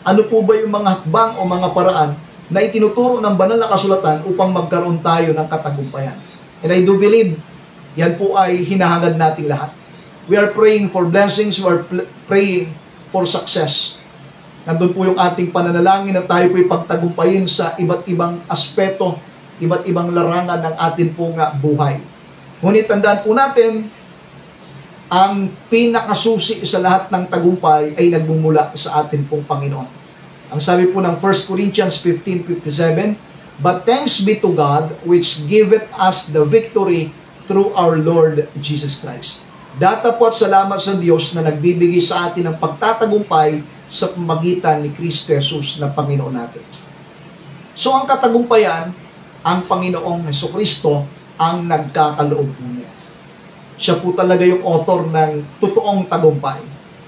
Ano po ba yung mga hakbang o mga paraan na itinuturo ng banal na kasulatan upang magkaroon tayo ng katagumpayan? And I do believe, yan po ay hinahangad nating lahat. We are praying for blessings, we are praying for success. Nandun po yung ating pananalangin na tayo po'y pagtagumpayin sa iba't ibang aspeto, iba't ibang larangan ng ating pong buhay. Ngunit tandaan po natin, ang pinakasusi sa lahat ng tagumpay ay nagmumula sa atin pong Panginoon. Ang sabi po ng 1 Corinthians 15:57, "But thanks be to God, which giveth us the victory through our Lord Jesus Christ." Datapot salamat sa Diyos na nagbibigay sa atin ng pagtatagumpay sa pamagitan ni Kristo Jesus na Panginoon natin. So ang katagumpayan, ang Panginoong Jesucristo ang nagkakaloob po niya. Siya po talaga yung author ng totoong tagumpay.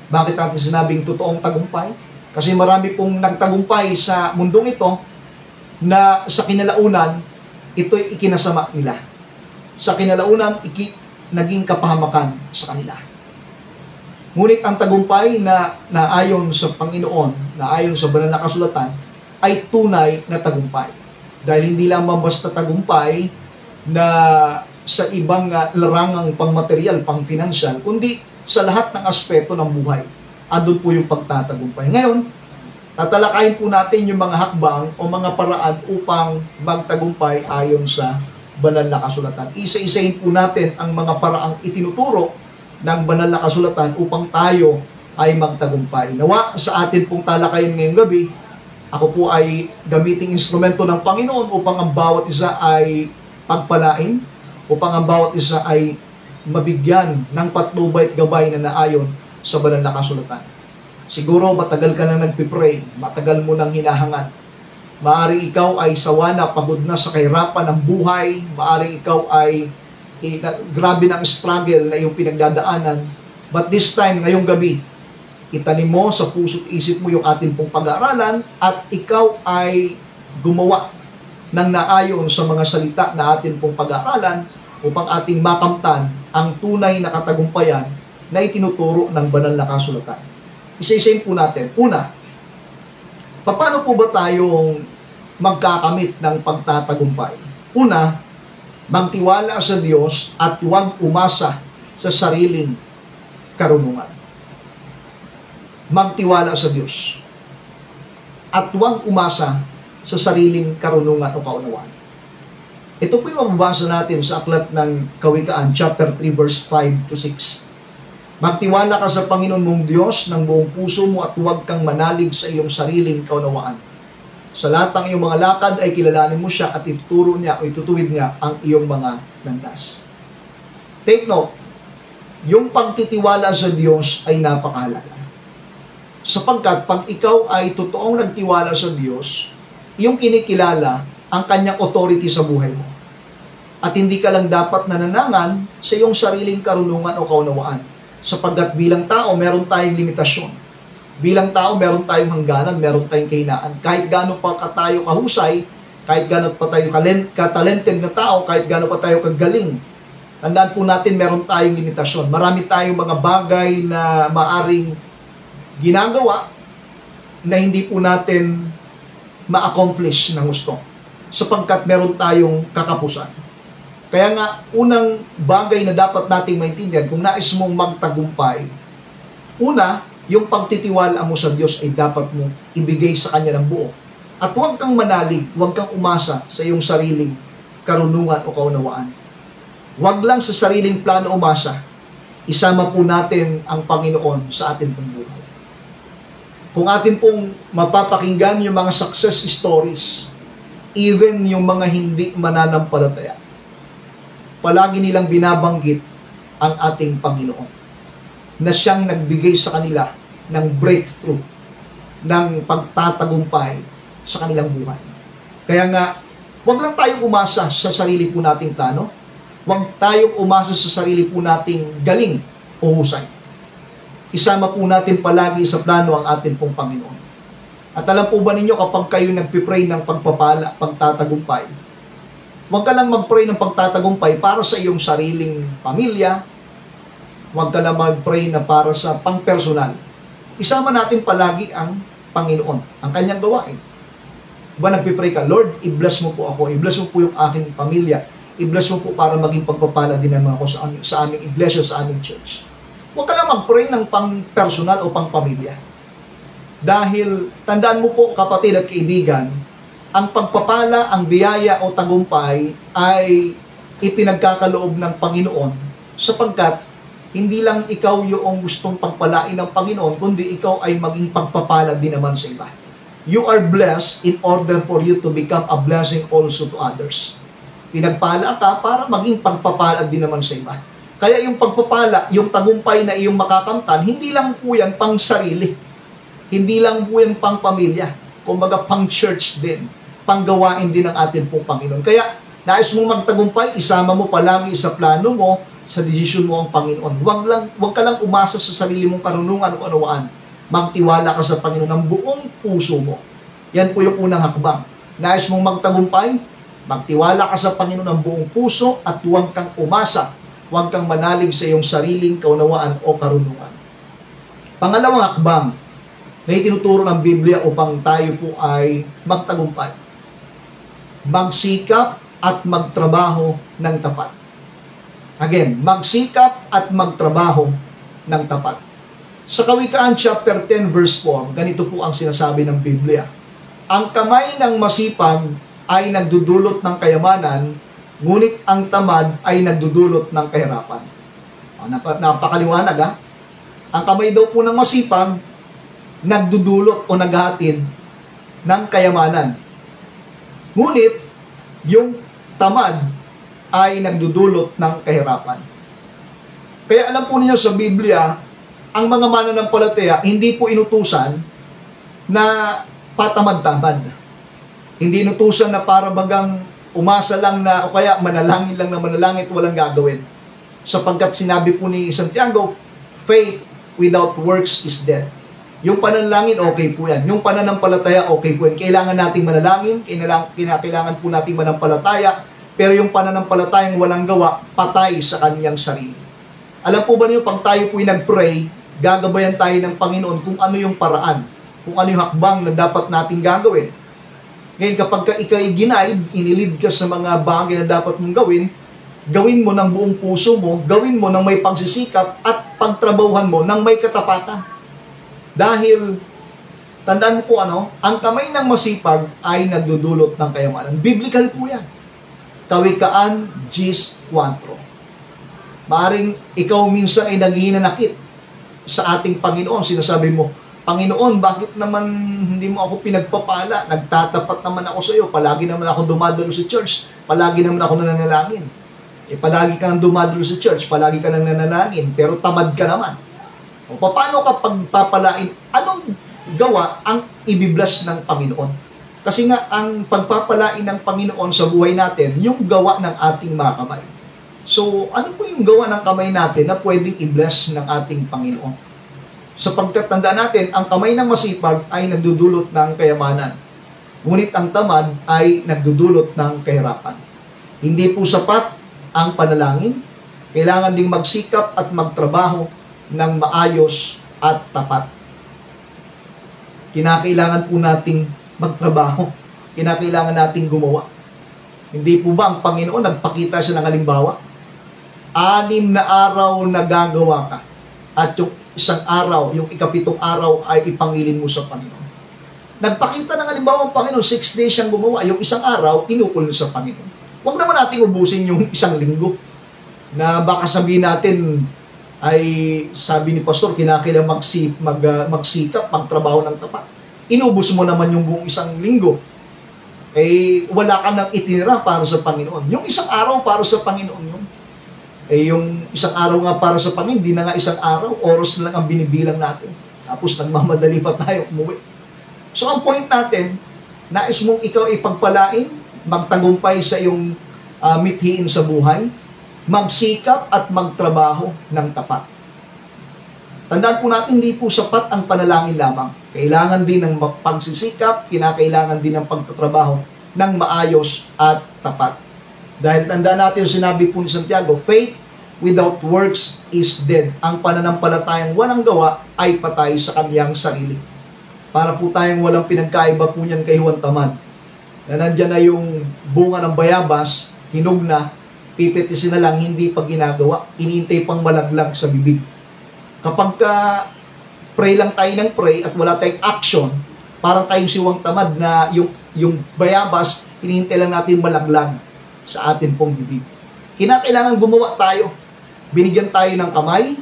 Bakit natin sinabing totoong tagumpay? Kasi marami pong nagtagumpay sa mundong ito na sa kinalaunan, ito'y ikinasama nila. Sa kinalaunan, naging kapahamakan sa kanila. Ngunit ang tagumpay na ayon sa Panginoon, na ayon sa banal na kasulatan, ay tunay na tagumpay. Dahil hindi lang basta tagumpay na sa ibang larangang pangmaterial, pangfinansyal, kundi sa lahat ng aspeto ng buhay. Andun po yung pagtatagumpay. Ngayon, tatalakayin po natin yung mga hakbang o mga paraan upang magtagumpay ayon sa banal na kasulatan. Isa-isahin po natin ang mga paraang itinuturo ng banal na kasulatan upang tayo ay magtagumpay. Nawa sa atin pong talakayin ngayong gabi, ako po ay gamiting instrumento ng Panginoon upang ang bawat isa ay pagpalain, upang ang bawat isa ay mabigyan ng patnubay at gabay na naayon sa banal na kasulatan. Siguro matagal ka nang nagpipray, matagal mo nang hinahangad. Maari ikaw ay sawa na, pagod na sa kahirapan ng buhay, maari ikaw ay grabe ng struggle na iyong pinagdadaanan. But this time, ngayong gabi, itanim mo sa puso't isip mo yung ating pong pag-aaralan at ikaw ay gumawa ng naayon sa mga salita na atin pong pag-aaralan upang ating makamtan ang tunay na katagumpayan na itinuturo ng banal na kasulatan. Isa-isahin po natin. Una, paano po ba tayong magkakamit ng pagtatagumpay? Una, magtiwala sa Diyos at huwag umasa sa sariling karunungan. Magtiwala sa Diyos at huwag umasa sa sariling karunungan o kaunawaan. Ito po yung mababasa natin sa aklat ng Kawikaan, chapter 3, verse 5 to 6. Magtiwala ka sa Panginoon mong Diyos ng buong puso mo at huwag kang manalig sa iyong sariling kaunawaan. Sa lahat ng iyong mga lakad ay kilalanin mo siya at ituturo niya o itutuwid niya ang iyong mga landas. Take note, yung pagtitiwala sa Diyos ay napakahalaga. Sapagkat pag ikaw ay totoong nagtiwala sa Diyos, yung kinikilala ang kanyang authority sa buhay mo. At hindi ka lang dapat nananangan sa iyong sariling karunungan o kaunawaan. Sapagkat bilang tao, meron tayong limitasyon. Bilang tao, meron tayong hangganan, meron tayong kahinaan. Kahit gaano pa tayo kahusay, kahit gaano pa tayo katalented na tao, kahit gaano pa tayo kagaling, tandaan po natin, meron tayong limitasyon. Marami tayong mga bagay na maaring ginagawa na hindi po natin ma-accomplish ng gusto sapagkat meron tayong kakapusan. Kaya nga, unang bagay na dapat nating maintindihan kung nais mong magtagumpay, una, yung pagtitiwala mo sa Diyos ay dapat mo ibigay sa Kanya ng buo. At huwag kang manalig, huwag kang umasa sa iyong sariling karunungan o kaunawaan. Huwag lang sa sariling plano umasa, isama po natin ang Panginoon sa ating pong buhay. Kung atin pong mapapakinggan yung mga success stories, even yung mga hindi mananampalataya, palagi nilang binabanggit ang ating Panginoon na siyang nagbigay sa kanila ng breakthrough, ng pagtatagumpay sa kanilang buhay. Kaya nga, huwag lang tayong umasa sa sarili po nating plano, huwag tayong umasa sa sarili po nating galing o husay. Isama po natin palagi sa plano ang ating pong Panginoon. At alam po ba ninyo, kapag kayo nagpipray ng pagpapala, pagtatagumpay, huwag ka lang mag-pray ng pagtatagumpay para sa iyong sariling pamilya, huwag ka lang mag-pray na para sa pang-personal. Isama natin palagi ang Panginoon ang kanyang gawain. Diba nagpipray ka, Lord, i-bless mo po ako, i-bless mo po yung aking pamilya, i-bless mo po para maging pagpapala din naman ako sa aming iglesia, sa aming church. Huwag ka na mag-pray ng pang-personal o pang-pamilya. Dahil, tandaan mo po kapatid at kaibigan, ang pagpapala, ang biyaya o tagumpay ay ipinagkakaloob ng Panginoon sapagkat hindi lang ikaw yung gustong pagpalain ng Panginoon, kundi ikaw ay maging pagpapala din naman sa iba. You are blessed in order for you to become a blessing also to others. Pinagpala ka para maging pagpapala din naman sa iba. Kaya yung pagpapala, yung tagumpay na iyong makakamtan, hindi lang po yan pang sarili. Hindi lang po yan pang pamilya. Kumbaga pang church din. Panggawain din ng atin pong Panginoon. Kaya, nais mong magtagumpay, isama mo palagi sa plano mo, sa desisyon mo ang Panginoon. Huwag ka lang umasa sa sarili mong karunungan o kanuwaan. Magtiwala ka sa Panginoon ng buong puso mo. Yan po yung unang hakbang. Nais mong magtagumpay, magtiwala ka sa Panginoon ng buong puso at huwag kang umasa, huwag kang manalig sa iyong sariling kaunawaan o karunungan. Pangalawang hakbang na itinuturo ng Biblia upang tayo po ay magtagumpay. Magsikap at magtrabaho ng tapat. Again, magsikap at magtrabaho ng tapat. Sa Kawikaan chapter 10 verse 4, ganito po ang sinasabi ng Biblia. Ang kamay ng masipag ay nagdudulot ng kayamanan, ngunit ang tamad ay nagdudulot ng kahirapan. Napakaliwanag ha? Ang kamay daw po ng masipag, nagdudulot o naghahatid ng kayamanan. Ngunit, yung tamad ay nagdudulot ng kahirapan. Kaya alam po niyo sa Biblia, ang mga mananampalataya, hindi po inutusan na patamad-tamad. Hindi inutusan na para bagang umasa lang na o kaya manalangin lang na manalangin at walang gagawin. Sapagkat sinabi po ni Santiago, faith without works is dead. Yung pananalangin, okay po yan. Yung pananampalataya, okay po yan. Kailangan nating manalangin, kailangan po nating manampalataya, pero yung pananampalatayang walang gawa, patay sa kanyang sarili. Alam po ba niyo, pag tayo po'y nag-pray, gagabayan tayo ng Panginoon kung ano yung paraan, kung ano yung hakbang na dapat nating gagawin. Ngayon, kapag ikaw ay ginaid, inilid ka sa mga bagay na dapat mong gawin, gawin mo ng buong puso mo, gawin mo ng may pagsisikap, at pagtrabahuhan mo ng may katapatan. Dahil, tandaan mo po ang kamay ng masipag ay nagdudulot ng kayamanan. Biblical po yan. Kawikaan 10:4. Maaring ikaw minsan ay naghihinanakit sa ating Panginoon. Sinasabi mo, Panginoon, bakit naman hindi mo ako pinagpapala? Nagtatapat naman ako sa iyo. Palagi naman ako dumadalo sa church. Palagi naman ako nananalangin. Palagi ka nang dumadalo sa church. Palagi ka nang nananalangin. Pero tamad ka naman. O paano ka pagpapalain? Anong gawa ang ibibless ng Panginoon? Kasi nga, ang pagpapalain ng Panginoon sa buhay natin, yung gawa ng ating mga kamay. So, ano po yung gawa ng kamay natin na pwedeng i-bless ng ating Panginoon? Sapagkat tandaan natin, ang kamay ng masipag ay nagdudulot ng kayamanan. Ngunit ang tamad ay nagdudulot ng kahirapan. Hindi po sapat ang panalangin. Kailangan ding magsikap at magtrabaho ng maayos at tapat. Kinakailangan po nating magtrabaho. Kinakailangan nating gumawa. Hindi po ba ang Panginoon nagpakita siya ng halimbawa? 6 na araw na gagawa ka. At yung isang araw, yung ika-7 araw ay ipangilin mo sa Panginoon. Nagpakita ng halimbawa ang Panginoon, 6 days siyang gumawa. Yung isang araw, inukol sa Panginoon. Huwag naman natin ubusin yung isang linggo. Na baka sabihin natin, ay sabi ni Pastor, kinakailangan magsikap, magtrabaho ng tapat. Inubos mo naman yung buong isang linggo. Wala ka nang itinira para sa Panginoon. Yung isang araw para sa Panginoon yun. Yung isang araw nga para sa Panginoon, di na nga isang araw, oras na lang ang binibilang natin. Tapos nagmamadali pa tayo umuwi. So ang point natin, nais mong ikaw ipagpalain, magtagumpay sa iyong mithiin sa buhay, magsikap at magtrabaho ng tapat. Tandaan po natin, hindi po sapat ang panalangin lamang. Kailangan din ng pagsisikap, kinakailangan din ng pagtatrabaho ng maayos at tapat. Dahil tandaan natin yung sinabi po ni Santiago, faith without works is dead. Ang pananampalatayang walang gawa ay patay sa kaniyang sarili. Para po tayong walang pinagkaiba po niyan kay Juan Tamad. Na nandyan na yung bunga ng bayabas, hinog na, pipitisin na lang, hindi pa ginagawa. Iniintay pang malaglag sa bibig. Kapag pray lang tayo ng pray at wala tayong action, parang tayong si Juan Tamad na yung bayabas, hinihintay lang natin malaglag sa atin pong bibig. Kinakailangan gumawa tayo. Binigyan tayo ng kamay,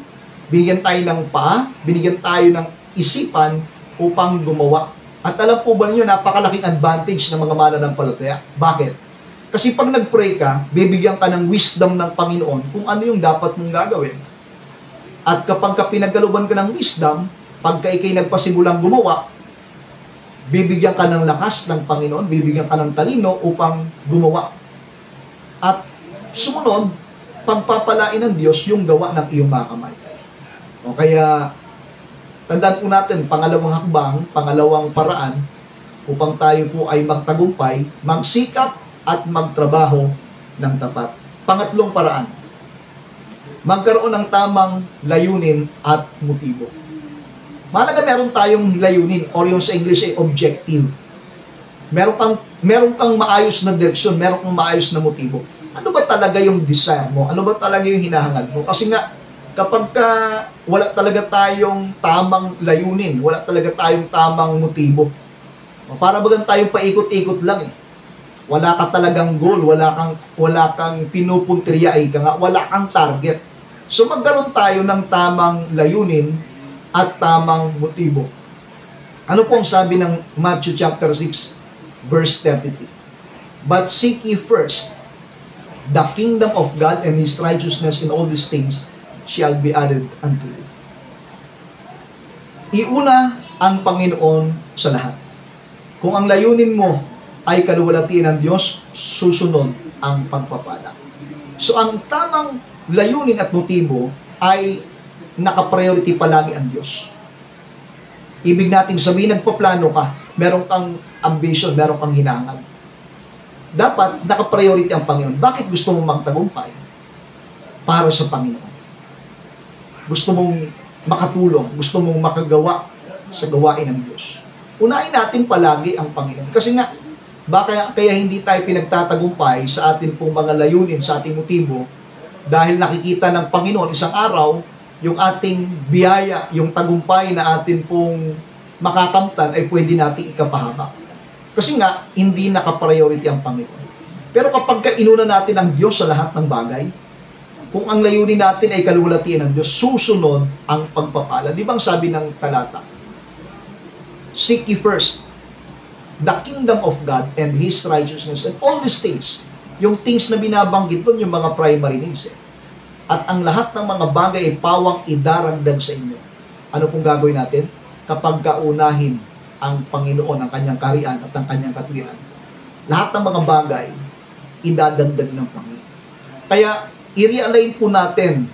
binigyan tayo ng paa, binigyan tayo ng isipan upang gumawa. At alam po ba ninyo, napakalaking advantage ng mga mananampalataya. Bakit? Kasi pag nag-pray ka, bibigyan ka ng wisdom ng Panginoon kung ano yung dapat mong gagawin. At kapag pinaggaluban ka ng wisdom, pagka ikay nagpasimulang gumawa, bibigyan ka ng lakas ng Panginoon, bibigyan ka ng talino upang gumawa. At sumunod, pagpapalain ng Diyos yung gawa ng iyong mga kamay. O kaya, tandaan po natin, pangalawang hakbang, pangalawang paraan, upang tayo po ay magtagumpay, magsikap at magtrabaho ng tapat. Pangatlong paraan, magkaroon ng tamang layunin at motibo. Mahalaga meron tayong layunin, or yung sa English ay objective. Meron kang maayos na direksyon, meron kang maayos na motibo. Ano ba talaga yung desire mo? Ano ba talaga yung hinahangad mo? Kasi nga, kapag wala talaga tayong tamang layunin, wala talaga tayong tamang motibo, para bagang tayong paikot-ikot lang eh. Wala ka talagang goal, wala kang pinupuntirya, wala kang target. So magkaroon tayo ng tamang layunin at tamang motibo. Ano po ang sabi ng Matthew chapter 6, verse 33? But seek ye first the kingdom of God and His righteousness, in all these things shall be added unto you. Iuna ang Panginoon sa lahat. Kung ang layunin mo ay kaluwalhatian ng Diyos, susunod ang pagpapala. So ang tamang layunin at motibo ay naka-priority palagi ang Diyos. Ibig nating sabihin, nagpaplano ka, meron kang ambition, meron kang hinahangad. Dapat naka-priority ang Panginoon. Bakit gusto mong magtagumpay? Para sa Panginoon. Gusto mong makatulong, gusto mong makagawa sa gawain ng Diyos. Unahin natin palagi ang Panginoon. Kasi nga, kaya hindi tayo pinagtatagumpay sa atin pong mga layunin, sa ating motibo, dahil nakikita ng Panginoon isang araw, yung ating biyaya, yung tagumpay na atin pong makakamtan ay pwede nating ikapahaba. Kasi nga, hindi naka-priority ang Panginoon. Pero kapag inuna natin ang Diyos sa lahat ng bagay, kung ang layunin natin ay kaluwalhatian ng Diyos, susunod ang pagpapala. Di ba ang sabi ng talata? Seek ye first the kingdom of God and His righteousness, and all these things. Yung things na binabanggit doon, yung mga primary needs. At ang lahat ng mga bagay ay pawang idaragdag sa inyo. Ano pong gagawin natin? Kapag kaunahin ang Panginoon, ang kanyang kaharian at ang kanyang katwiran, lahat ng mga bagay, idadagdag ng Panginoon. Kaya, i-realign po natin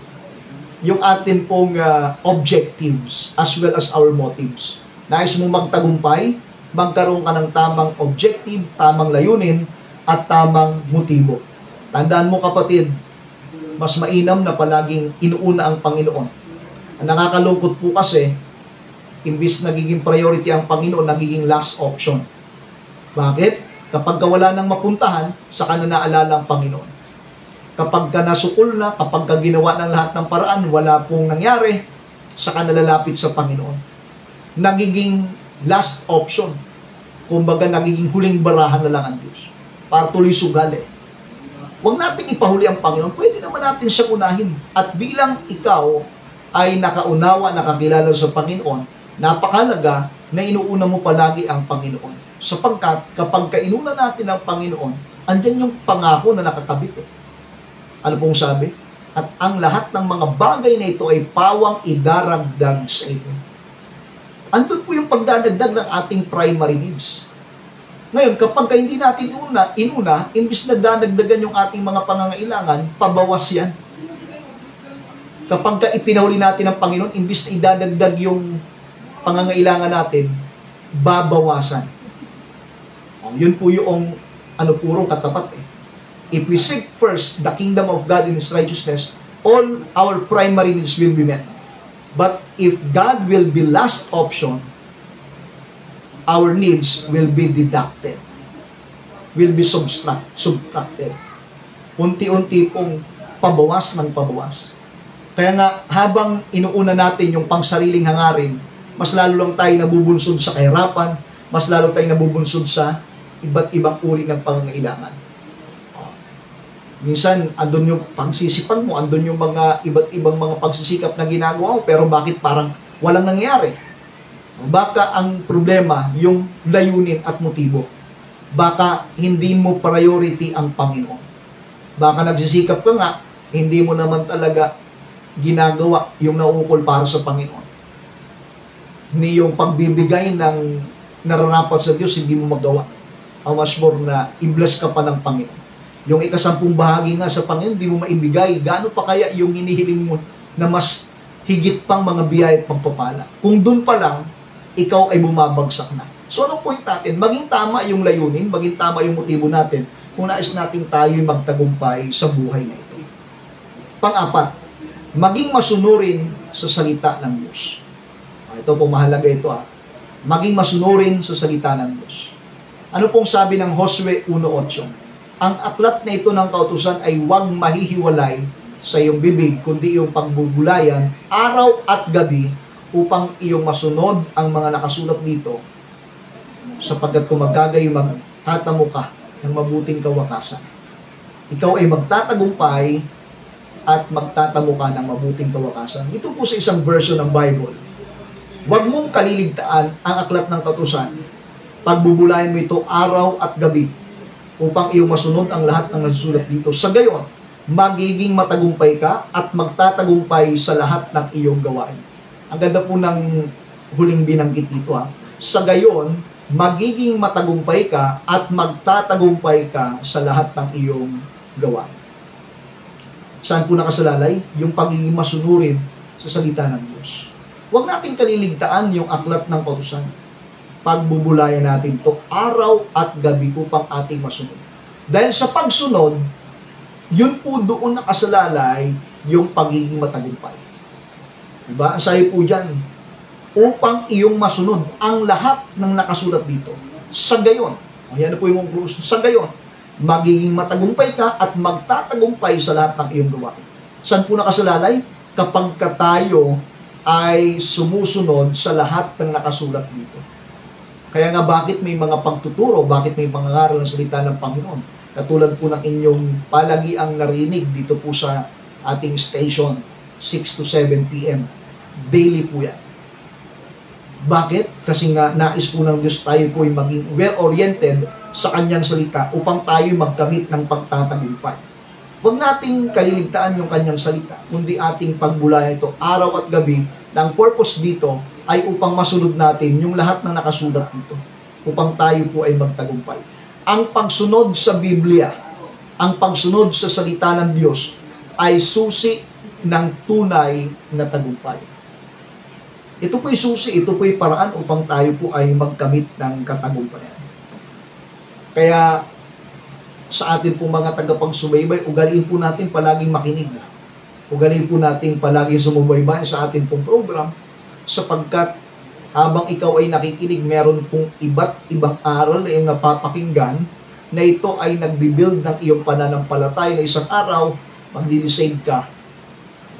yung atin pong objectives as well as our motives. Nais mo magtagumpay, magkaroon ka ng tamang objective, tamang layunin, at tamang motibo. Tandaan mo kapatid, mas mainam na palaging inuuna ang Panginoon. Ang nakakalungkot po kasi, imbis nagiging priority ang Panginoon, nagiging last option. Bakit? Kapag wala nang mapuntahan, saka na naalala ang Panginoon. Kapag ka nasukol na, kapag ka ginawa ng lahat ng paraan, wala pong nangyari, saka nalalapit sa Panginoon. Nagiging last option. Kumbaga, nagiging huling barahan na lang ang Diyos. Para tuloy sugal eh. Huwag natin ipahuli ang Panginoon. Pwede naman natin siya unahin. At bilang ikaw ay nakaunawa, nakakilala sa Panginoon, napakalaga na inuuna mo palagi ang Panginoon. Sapagkat kapag kainuna natin ang Panginoon, andyan yung pangako na nakakabit eh. Ano pong sabi? At ang lahat ng mga bagay na ito ay pawang idaragdag sa ito. Andun po yung pagdadagdag ng ating primary needs. Ngayon, kapag hindi natin inuna, imbis na dadagdagan yung ating mga pangangailangan, pabawas yan. Kapag ipinahuli natin ang Panginoon, imbis na idadagdag yung pangangailangan natin, babawasan. Yun po yung purong katapat eh. If we seek first the kingdom of God and His righteousness, all our primary needs will be met. But if God will be last option, our needs will be deducted, will be subtracted. Unti-unti pong pabawas ng pabawas. Kaya nga, habang inuuna natin yung pangsariling hangarin, mas lalo lang tayo nabubunsod sa kahirapan, mas lalo tayo nabubunsod sa iba't ibang uri ng pangangailangan. Minsan, andun yung pagsisipan mo, andun yung mga iba't ibang mga pagsisikap na ginagawa mo, pero bakit parang walang nangyayari? Baka ang problema, yung layunin at motibo. Baka hindi mo priority ang Panginoon. Baka nagsisikap ka nga, hindi mo naman talaga ginagawa yung nauukol para sa Panginoon. Ni yung pagbibigay ng nararapat sa Diyos, hindi mo magawa. How much more na i-bless ka pa ng Panginoon. Yung ikasampung bahagi nga sa Panginoon, hindi mo maibigay. Gaano pa kaya yung hinihiling mo na mas higit pang mga biyaya at pagpapala? Kung dun pa lang, ikaw ay bumabagsak na. So, anong point natin? Maging tama yung layunin, maging tama yung motibo natin kung nais natin tayo'y magtagumpay sa buhay na ito. Pang-apat, maging masunurin sa salita ng Diyos. Ito po, mahalaga ito. Maging masunurin sa salita ng Diyos. Ano pong sabi ng Josue 1:8? Ang aklat na ito ng kautusan ay huwag mahihiwalay sa iyong bibig, kundi iyong pagbubulayan araw at gabi upang iyong masunod ang mga nakasulat dito, sapagkat kung magagay magtatamo ka ng mabuting kawakasan. Ikaw ay magtatagumpay at magtatamo ka ng mabuting kawakasan. Ito po sa isang version ng Bible. Huwag mong kaliligtaan ang aklat ng kautusan. Pagbubulayan mo ito araw at gabi upang iyong masunod ang lahat ng nasusulat dito. Sa gayon, magiging matagumpay ka at magtatagumpay sa lahat ng iyong gawain. Ang ganda po ng huling binanggit dito. Sa gayon, magiging matagumpay ka at magtatagumpay ka sa lahat ng iyong gawain. Saan po nakasalalay? Yung pagiging masunurin sa salita ng Diyos. Huwag natin kaliligtaan yung aklat ng kautusan. Pagbubulayan natin to araw at gabi upang ating masunod. Dahil sa pagsunod, yun po doon nakasalalay yung pagiging matagumpay. Diba? Ang sayo po dyan, upang iyong masunod ang lahat ng nakasulat dito. Sa gayon, yan po yung conclusion, sa gayon, magiging matagumpay ka at magtatagumpay sa lahat ng iyong gawain. Saan po nakasalalay? Kapag ka tayo ay sumusunod sa lahat ng nakasulat dito. Kaya nga bakit may mga pagtuturo, bakit may pangangaral ng salita ng Panginoon? Katulad po ng inyong palagiang narinig dito po sa ating station, 6 to 7 p.m. Daily po yan. Bakit? Kasi nga nais po ng Diyos tayo po ay maging well-oriented sa Kanyang salita upang tayo magkamit ng pagtatagumpay. Huwag nating kaliligtaan yung Kanyang salita, kundi ating pagbulayan ito araw at gabi na ang purpose dito ay upang masunod natin yung lahat ng nakasulat dito, upang tayo po ay magtagumpay. Ang pagsunod sa Biblia, ang pagsunod sa salita ng Diyos ay susi ng tunay na tagumpay. Ito po'y susi, ito po'y paraan upang tayo po ay magkamit ng katagumpayan. Kaya sa atin po mga tagapagsubaybay, ugaliin po natin palaging makinig. Ugaliin po natin palaging sumubaybay sa atin pong program, sapagkat habang ikaw ay nakikinig, meron pong iba't ibang aral na iyong napapakinggan na ito ay nagbibuild ng iyong pananampalataya na isang araw, magdi-decide ka,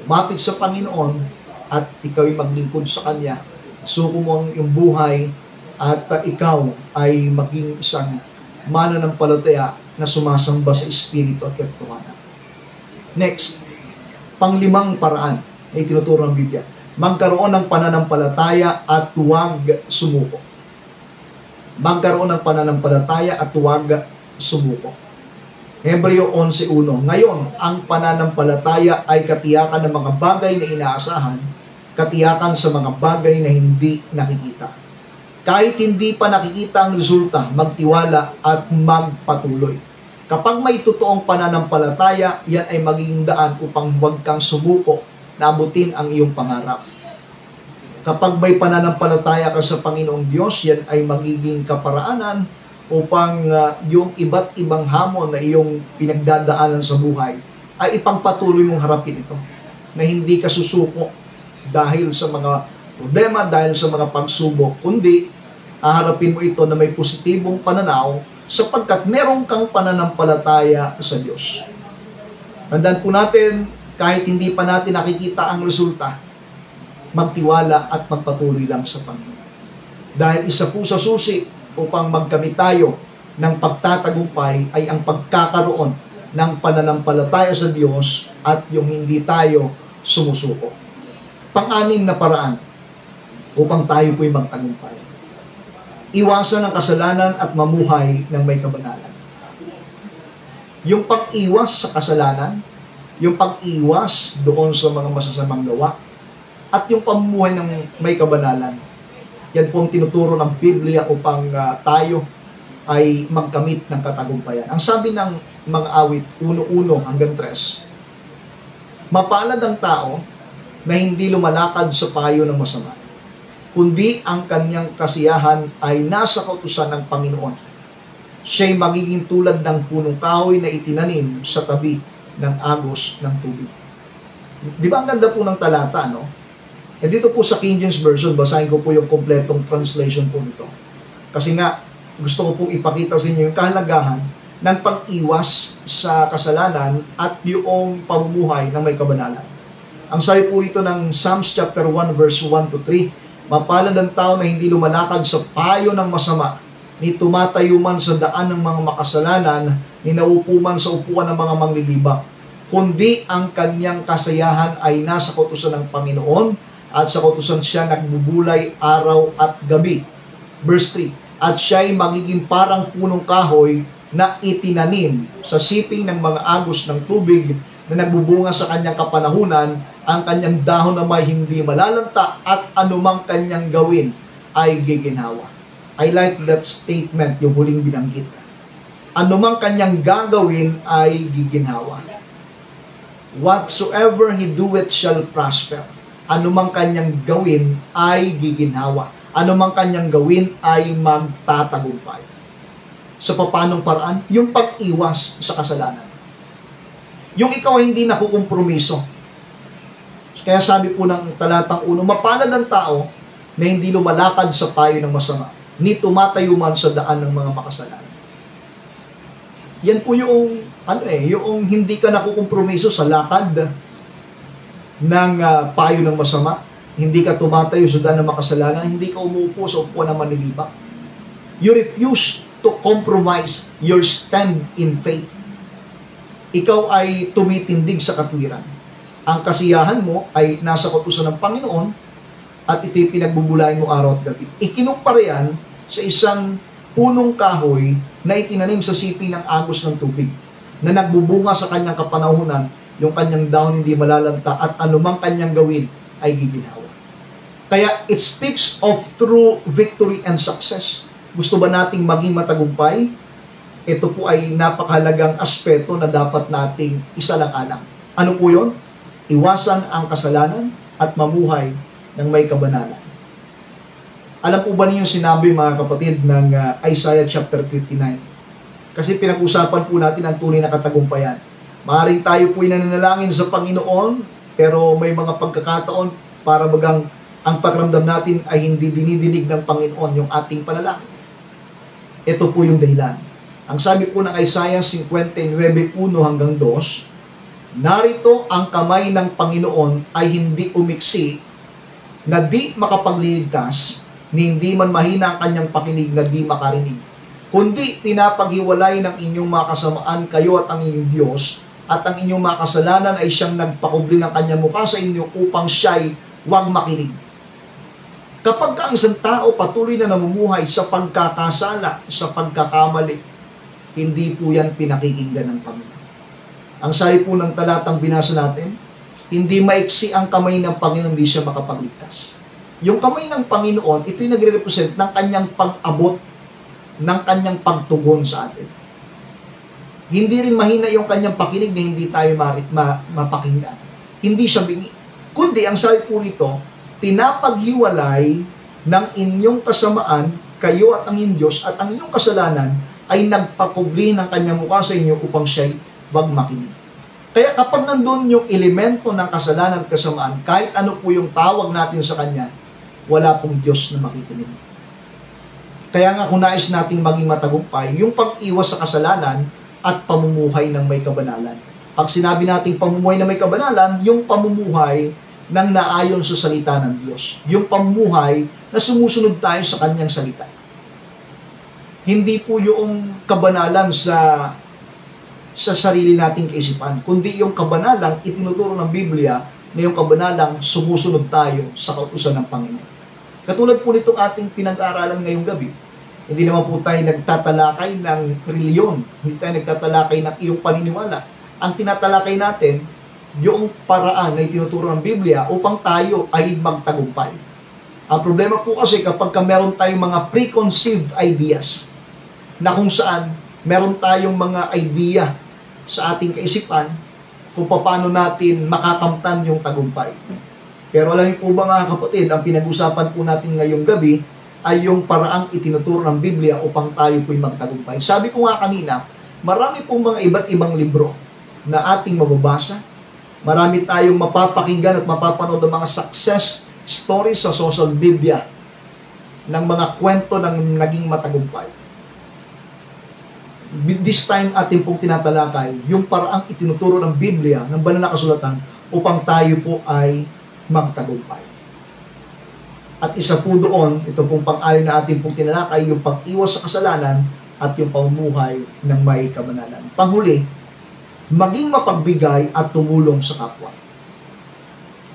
lumapit sa Panginoon, at ikaw ay maglingkod sa Kanya, suko mo ang iyong buhay, at ikaw ay maging isang mananampalataya na sumasamba sa Espiritu at katotohanan. Next, panglimang paraan na itinuturo ng Biblia. Magkaroon ng pananampalataya at huwag sumuko. Magkaroon ng pananampalataya at huwag sumuko. Hebreo 11:1. Ngayon, ang pananampalataya ay katiyakan ng mga bagay na inaasahan, katiyakan sa mga bagay na hindi nakikita. Kahit hindi pa nakikita ang resulta, magtiwala at magpatuloy. Kapag may totoong pananampalataya, yan ay magiging daan upang huwag kang sumuko na abutin ang iyong pangarap. Kapag may pananampalataya ka sa Panginoong Diyos, yan ay magiging kaparaanan upang yung iba't ibang hamon na iyong pinagdadaanan sa buhay ay ipagpatuloy mong harapin ito. Na hindi ka susuko dahil sa mga problema, dahil sa mga pagsubok, kundi haharapin mo ito na may positibong pananaw sapagkat meron kang pananampalataya sa Diyos. Tandaan po natin, kahit hindi pa natin nakikita ang resulta, magtiwala at magpatuloy lang sa Panginoon. Dahil isa po sa susi upang magkamit tayo ng pagtatagumpay ay ang pagkakaroon ng pananampalataya sa Diyos at yung hindi tayo sumusuko. Pang-anim na paraan upang tayo po'y magtagumpay. Iwasan ang kasalanan at mamuhay ng may kabanalan. Yung pag-iwas sa kasalanan, yung pag-iwas doon sa mga masasamang gawa, at yung pamumuhay ng may kabanalan. Yan po ang tinuturo ng Biblia upang tayo ay magkamit ng katagumpayan. Ang sabi ng mga awit 1:1 hanggang 3, mapalad ang tao na hindi lumalakad sa payo ng masama, kundi ang kanyang kasiyahan ay nasa kautusan ng Panginoon. Siya'y magiging tulad ng punong kahoy na itinanim sa tabi ng agos ng tubig. Di ba ang ganda po ng talata, no? E dito po sa King James Version, basahin ko po yung kompletong translation po nito. Kasi nga, gusto ko pong ipakita sa inyo yung kahalagahan ng pag-iwas sa kasalanan at yung pamumuhay ng may kabanalan. Ang sabi po rito ng Psalms chapter 1 verse 1-3, mapalad ang tao na hindi lumalakad sa payo ng masama, ni tumatayo man sa daan ng mga makasalanan, ni naupo man sa upuan ng mga manglilibak, kundi ang kanyang kasayahan ay nasa kautusan ng Panginoon, at sa kautusan siya nagbubulay araw at gabi. Verse 3, at siya'y magiging parang punong kahoy na itinanim sa siping ng mga agos ng tubig na nagbubunga sa kanyang kapanahunan, ang kanyang dahon na may hindi malalanta at anumang kanyang gawin ay giginhawa. I like that statement, yung huling binanggit. Anumang kanyang gagawin ay giginhawa. Whatsoever he doeth shall prosper. Anumang kanyang gawin ay giginhawa. Anumang kanyang gawin ay magtatagumpay. Sa papanong paraan? Yung pag-iwas sa kasalanan. Yung ikaw ay hindi nakukompromiso. Kaya sabi po ng talatang 1, mapalad ang tao na hindi lumalakad sa payo ng masama, ni tumatayo man sa daan ng mga makasalanan. Yan po yung, yung hindi ka nakukompromiso sa lakad ng payo ng masama, hindi ka tumatayo sa daan ng makasalanan, hindi ka umuupo sa upuan ng manlilibak. You refuse to compromise your stand in faith. Ikaw ay tumitindig sa katwiran. Ang kasiyahan mo ay nasa kautusan ng Panginoon at ito'y pinagbubulayan mo araw at gabi. Ikinumpara yan sa isang punong kahoy na itinanim sa sipi ng agos ng tubig, na nagbubunga sa kanyang kapanahunan, yung kanyang dahon hindi malalanta at anumang kanyang gawin ay giginhawa. Kaya it speaks of true victory and success. Gusto ba nating maging matagumpay? Ito po ay napakahalagang aspeto na dapat nating isalang-alang. Ano po yun? Iwasan ang kasalanan at mamuhay ng may kabanalan. Alam po ba niyo sinabi, mga kapatid, ng Isaiah chapter 59? Kasi pinag-usapan po natin ang tunay na katagumpayan. Maaaring tayo po'y nananalangin sa Panginoon, pero may mga pagkakataon para bagang ang pakiramdam natin ay hindi dinidinig ng Panginoon yung ating panalangin. Ito po yung dahilan. Ang sabi po ng Isaiah 59:1 hanggang 2, narito ang kamay ng Panginoon ay hindi umiksi, na di makapagliligtas, ni hindi man mahina ang kanyang pakinig na di makarinig, kundi pinapaghiwalay ng inyong mga kasamaan kayo at ang inyong Diyos, at ang inyong mga kasalanan ay siyang nagpakubli ng kanyang mukha sa inyo upang siya'y huwag makinig. Kapag ang isang tao patuloy na namumuhay sa pagkakasala, sa pagkakamali, hindi po yan pinakikinggan ng Panginoon. Ang sabi po ng talatang binasa natin, hindi maiksi ang kamay ng Panginoon, hindi siya makapagligtas. Yung kamay ng Panginoon, ito'y nagre-represent ng kanyang pag-abot, ng kanyang pagtugon sa atin. Hindi rin mahina yung kanyang pakinig na hindi tayo mapakinggan. Hindi siya bingi. Kundi, ang sabi po nito, pinapaghiwalay ng inyong kasamaan, kayo at ang inyong Diyos, at ang inyong kasalanan ay nagpakubli ng kanyang mukha sa inyo upang siya'y wag makinig. Kaya kapag nandun yung elemento ng kasalanan at kasamaan, kahit ano po yung tawag natin sa kanya, wala pong Diyos na makikinig. Kaya nga kung nais nating maging matagumpay, yung pag-iwas sa kasalanan at pamumuhay ng may kabanalan. Pag sinabi nating pamumuhay ng may kabanalan, yung pamumuhay ng naayon sa salita ng Diyos. Yung pamumuhay na sumusunod tayo sa kanyang salita. Hindi po yung kabanalan sa sarili nating kaisipan, kundi yung kabanalang itinuturo ng Biblia na yung kabanalang sumusunod tayo sa kautusan ng Panginoon. Katulad po nitong ating pinag-aaralan ngayong gabi, hindi naman po tayo nagtatalakay ng reliyon, hindi tayo nagtatalakay ng iyong paniniwala. Ang tinatalakay natin, yung paraan na itinuturo ng Biblia upang tayo ay magtagumpay. Ang problema po kasi kapag meron tayong mga preconceived ideas, na kung saan meron tayong mga idea sa ating kaisipan kung paano natin makakamtan yung tagumpay. Pero alam niyo po ba mga kapatid, ang pinag-usapan po natin ngayong gabi ay yung paraang itinuturo ng Biblia upang tayo po'y magtagumpay. Sabi ko nga kanina, marami pong mga iba't ibang libro na ating mababasa. Marami tayong mapapakinggan at mapapanood ng mga success stories sa social media ng mga kwento ng naging matagumpay. This time ating pong tinatalakay yung paraang itinuturo ng Biblia, ng banal na kasulatan upang tayo po ay magtagumpay. At isa po doon, ito pong pang-alim na ating pong tinalakay, yung pag-iwas sa kasalanan at yung pamumuhay ng may kabanalan. Panghuli, maging mapagbigay at tumulong sa kapwa.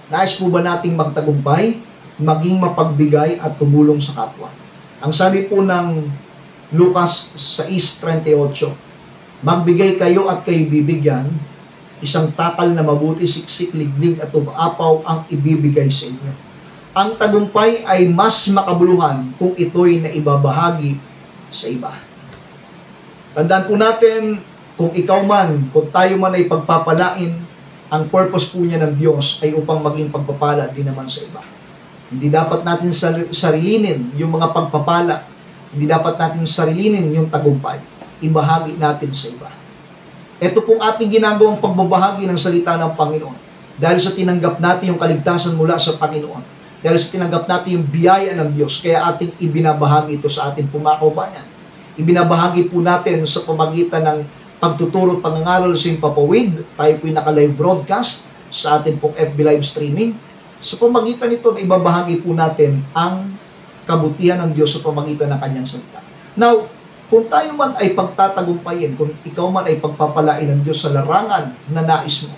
Nais po ba nating magtagumpay? Maging mapagbigay at tumulong sa kapwa. Ang sabi po ng Lucas 6:38, magbigay kayo at kayo bibigyan, isang takal na mabuti, siksik, liglig at umapaw ang ibibigay sa inyo. Ang tagumpay ay mas makabuluhan kung ito'y naibabahagi sa iba. Tandaan po natin, kung ikaw man, kung tayo man ay pagpapalain, ang purpose po niya ng Diyos ay upang maging pagpapala din naman sa iba. Hindi dapat natin sarilinin yung mga pagpapala. Hindi dapat natin sarilinin yung tagumpay. Ibahagi natin sa iba. Ito pong ating ginagawang pagbabahagi ng salita ng Panginoon. Dahil sa tinanggap natin yung kaligtasan mula sa Panginoon. Dahil sa tinanggap natin yung biyaya ng Diyos. Kaya ating ibinabahagi ito sa ating pumakabayan. Ibinabahagi po natin sa pamagitan ng pagtuturo at pangangaral sa Himpapawid. Tayo po yung naka-live broadcast sa ating pong FB live streaming. Sa pamagitan nito, ibabahagi po natin ang kabutihan ng Diyos sa pamagitan ng kanyang salita. Now, kung tayo man ay pagtatagumpayin, kung ikaw man ay pagpapalain ng Diyos sa larangan na nais mo,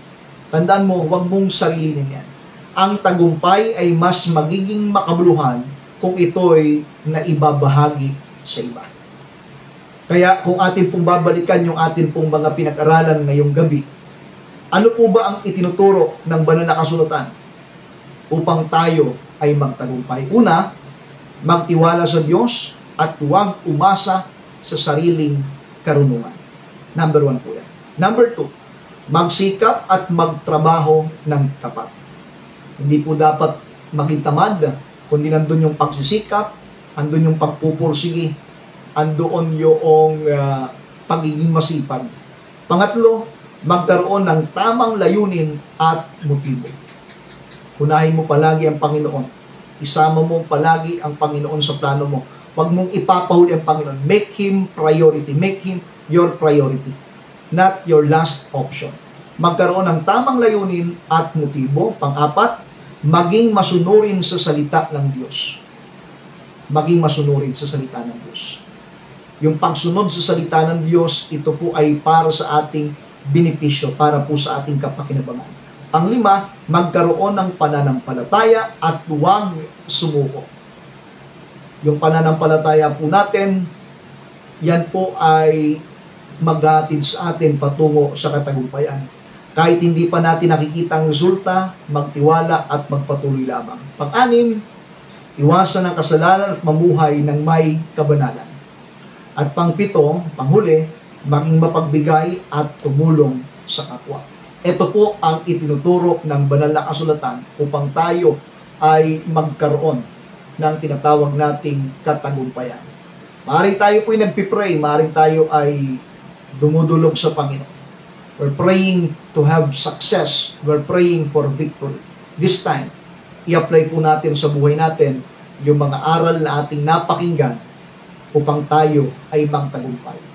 tandaan mo, huwag mong sarilinin yan. Ang tagumpay ay mas magiging makabuluhan kung ito'y naibabahagi sa iba. Kaya kung atin pong babalikan yung atin pong mga pinag-aralan ngayong gabi, ano po ba ang itinuturo ng banal na kasulatan upang tayo ay magtagumpay? Una, magtiwala sa Diyos at huwag umasa sa sariling karunungan. Number 1 po yan. Number 2, magsikap at magtrabaho ng tapat. Hindi po dapat maging tamad, kundi nandun yung pagsisikap, andun yung pagpupursige, andoon yung pagiging masipag. Pangatlo, magkaroon ng tamang layunin at motibo. Unahin mo palagi ang Panginoon. Isama mo palagi ang Panginoon sa plano mo. Huwag mong ipapahuli ang Panginoon. Make Him priority. Make Him your priority. Not your last option. Magkaroon ng tamang layunin at motibo. Pang-apat, maging masunurin sa salita ng Diyos. Maging masunurin sa salita ng Diyos. Yung pagsunod sa salita ng Diyos, ito po ay para sa ating benepisyo, para po sa ating kapakinabangan. Panglima, magkaroon ng pananampalataya at huwag sumuko. Yung pananampalataya po natin, yan po ay maghatid sa atin patungo sa katagumpayan. Kahit hindi pa natin nakikita ang resulta, magtiwala at magpatuloy lamang. Pang-anim, iwasan ang kasalanan at mamuhay ng may kabanalan. At pang-pito, panghuli, maging mapagbigay at tumulong sa kapwa. Ito po ang itinuturo ng banal na kasulatan upang tayo ay magkaroon ng tinatawag nating katagumpayan. Maaaring tayo po ay nagpipray, maaaring tayo ay dumudulog sa Panginoon. We're praying to have success. We're praying for victory. This time, i-apply po natin sa buhay natin yung mga aral na ating napakinggan upang tayo ay magtagumpay.